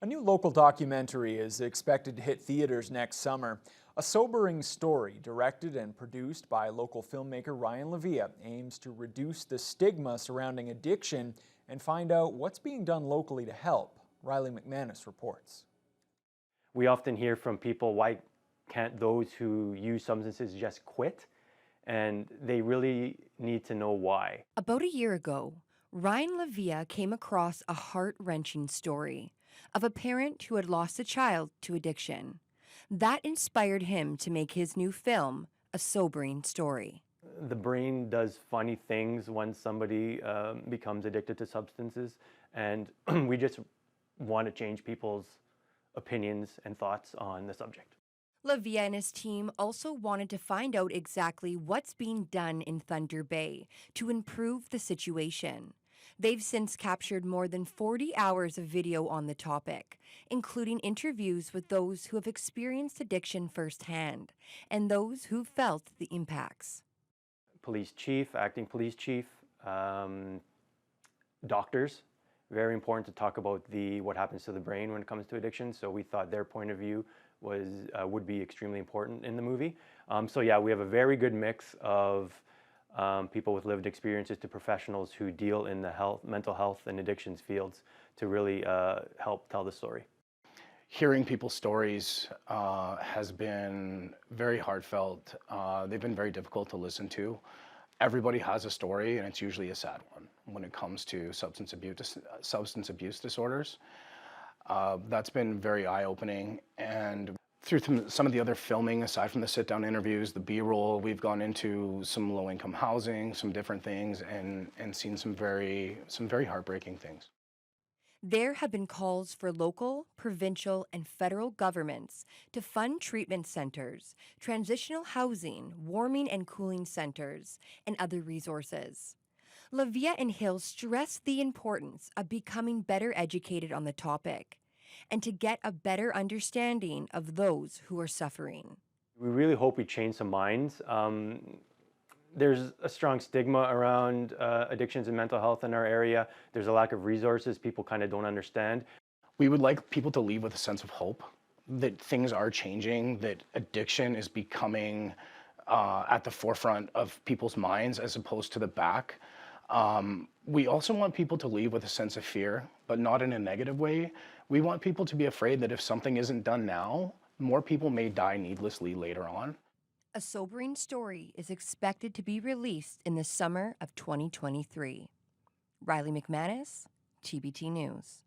A new local documentary is expected to hit theaters next summer. A sobering story, directed and produced by local filmmaker Ryan Lavia, aims to reduce the stigma surrounding addiction and find out what's being done locally to help. Riley McManus reports. We often hear from people, why can't those who use substances just quit? And they really need to know why. About a year ago, Ryan Lavia came across a heart-wrenching story of a parent who had lost a child to addiction. That inspired him to make his new film, A Sobering Story. The brain does funny things when somebody becomes addicted to substances, and we just want to change people's opinions and thoughts on the subject. Lavia and his team also wanted to find out exactly what's being done in Thunder Bay to improve the situation. They've since captured more than 40 hours of video on the topic, including interviews with those who have experienced addiction firsthand and those who've felt the impacts. Police chief, acting police chief, doctors. Very important to talk about what happens to the brain when it comes to addiction. So we thought their point of view would be extremely important in the movie. So yeah, we have a very good mix of people with lived experiences to professionals who deal in the mental health and addictions fields to really help tell the story. Hearing people's stories has been very heartfelt. They've been very difficult to listen to. Everybody has a story, and it's usually a sad one when it comes to substance abuse disorders. That's been very eye-opening, and through some of the other filming, aside from the sit-down interviews, the B-roll, we've gone into some low-income housing, some different things, and seen some very heartbreaking things. There have been calls for local, provincial, and federal governments to fund treatment centers, transitional housing, warming and cooling centers, and other resources. Lavia and Hill stress the importance of becoming better educated on the topic and to get a better understanding of those who are suffering. We really hope we change some minds. There's a strong stigma around addictions and mental health in our area. There's a lack of resources. People kind of don't understand. We would like people to leave with a sense of hope that things are changing, that addiction is becoming at the forefront of people's minds as opposed to the back. We also want people to leave with a sense of fear, but not in a negative way. We want people to be afraid that if something isn't done now, more people may die needlessly later on. A Sobering Story is expected to be released in the summer of 2023. Riley McManus, TBT News.